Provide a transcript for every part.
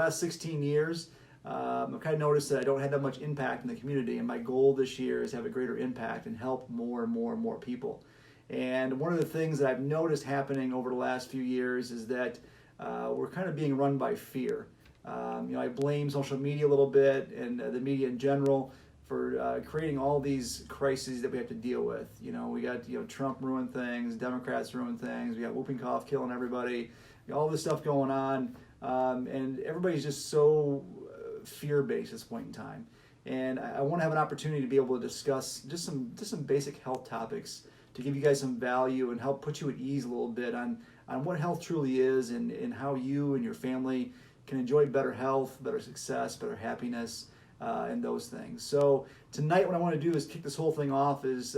last 16 years, I've kind of noticed that I don't have that much impact in the community, and my goal this year is to have a greater impact and help more and more and more people. And one of the things that I've noticed happening over the last few years is that we're kind of being run by fear. I blame social media a little bit and the media in general for creating all these crises that we have to deal with. We got Trump ruin things, Democrats ruin things, we got whooping cough killing everybody, all this stuff going on, and everybody's just so fear-based at this point in time. And I want to have an opportunity to be able to discuss just some basic health topics to give you guys some value and help put you at ease a little bit on what health truly is and how you and your family can enjoy better health, better success, better happiness, and those things. So tonight what I want to do is kick this whole thing off is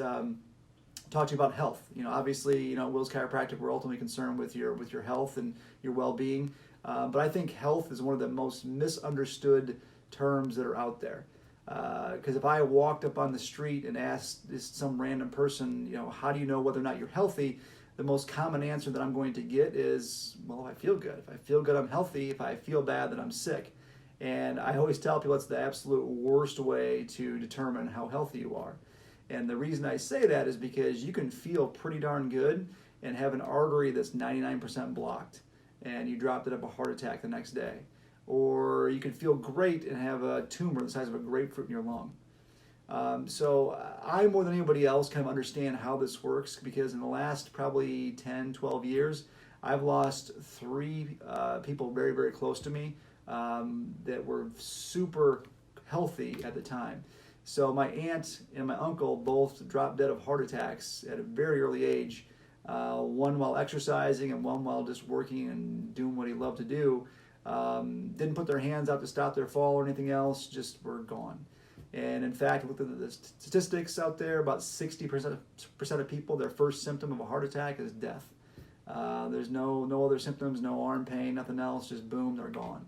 talk to you about health. Obviously, Will's Chiropractic, we're ultimately concerned with your health and your well-being. But I think health is one of the most misunderstood terms that are out there. Because if I walked up on the street and asked some random person, how do you know whether or not you're healthy? The most common answer that I'm going to get is, well, I feel good. If I feel good, I'm healthy. If I feel bad, then I'm sick. And I always tell people it's the absolute worst way to determine how healthy you are. And the reason I say that is because you can feel pretty darn good and have an artery that's 99% blocked, and you drop dead of a heart attack the next day. Or you can feel great and have a tumor the size of a grapefruit in your lung. So I, more than anybody else, kind of understand how this works, because in the last probably 10, 12 years, I've lost 3 people very, very close to me that were super healthy at the time. So my aunt and my uncle both dropped dead of heart attacks at a very early age, one while exercising and one while just working and doing what he loved to do. Didn't put their hands out to stop their fall or anything else, just were gone. And in fact, I looked at the statistics out there, about 60% of people, their first symptom of a heart attack is death. There's no other symptoms, no arm pain, nothing else, just boom, they're gone.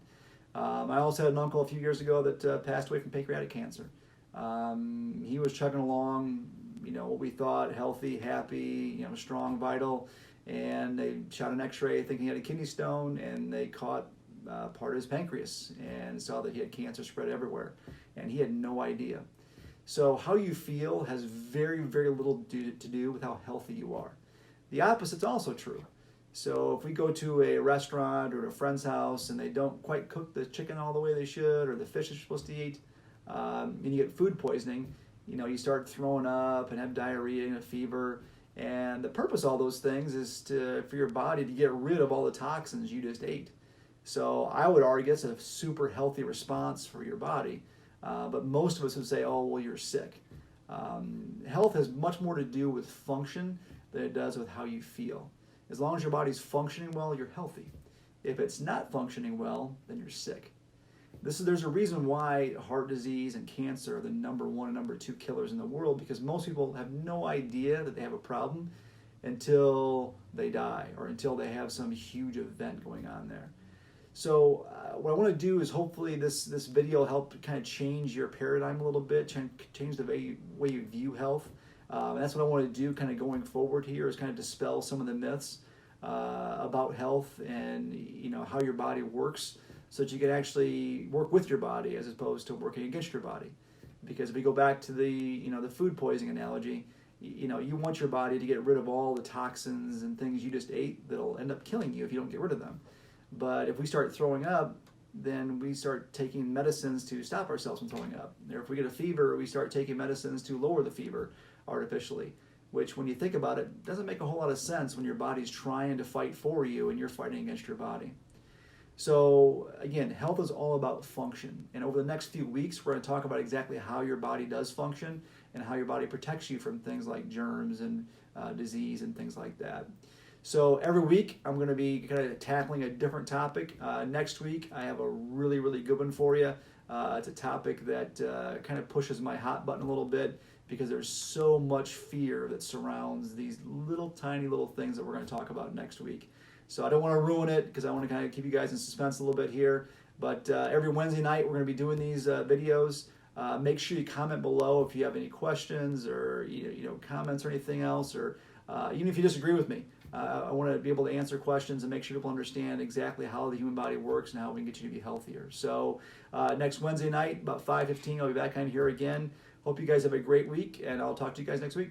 I also had an uncle a few years ago that passed away from pancreatic cancer. He was chugging along, what we thought, healthy, happy, strong, vital, and they shot an x-ray thinking he had a kidney stone, and they caught part of his pancreas and saw that he had cancer spread everywhere, and he had no idea. So how you feel has very, very little to do with how healthy you are. The opposite's also true. So if we go to a restaurant or a friend's house and they don't quite cook the chicken all the way they should, or the fish that you're supposed to eat, and you get food poisoning, you start throwing up and have diarrhea and a fever. And the purpose of all those things is for your body to get rid of all the toxins you just ate. So I would argue it's a super healthy response for your body. But most of us would say, oh, well, you're sick. Health has much more to do with function than it does with how you feel. As long as your body's functioning well, you're healthy. If it's not functioning well, then you're sick. There's a reason why heart disease and cancer are the number 1 and number 2 killers in the world, because most people have no idea that they have a problem until they die or until they have some huge event going on there. So what I want to do is hopefully this video will help kind of change your paradigm a little bit, change the way you view health. And that's what I want to do kind of going forward here, is kind of dispel some of the myths about health and how your body works, so that you can actually work with your body as opposed to working against your body. Because if we go back to the food poisoning analogy, you want your body to get rid of all the toxins and things you just ate that'll end up killing you if you don't get rid of them. But if we start throwing up, then we start taking medicines to stop ourselves from throwing up. Or if we get a fever, we start taking medicines to lower the fever artificially, which when you think about it, doesn't make a whole lot of sense when your body's trying to fight for you and you're fighting against your body. So again, health is all about function. And over the next few weeks, we're going to talk about exactly how your body does function and how your body protects you from things like germs and disease and things like that. So every week, I'm going to be kind of tackling a different topic. Next week, I have a really, really good one for you. It's a topic that kind of pushes my hot button a little bit, because there's so much fear that surrounds these tiny little things that we're going to talk about next week. So I don't want to ruin it, because I want to kind of keep you guys in suspense a little bit here. But every Wednesday night, we're going to be doing these videos. Make sure you comment below if you have any questions or comments or anything else, or even if you disagree with me. I want to be able to answer questions and make sure people understand exactly how the human body works and how we can get you to be healthier. So next Wednesday night, about 5:15, I'll be back on here again. Hope you guys have a great week, and I'll talk to you guys next week.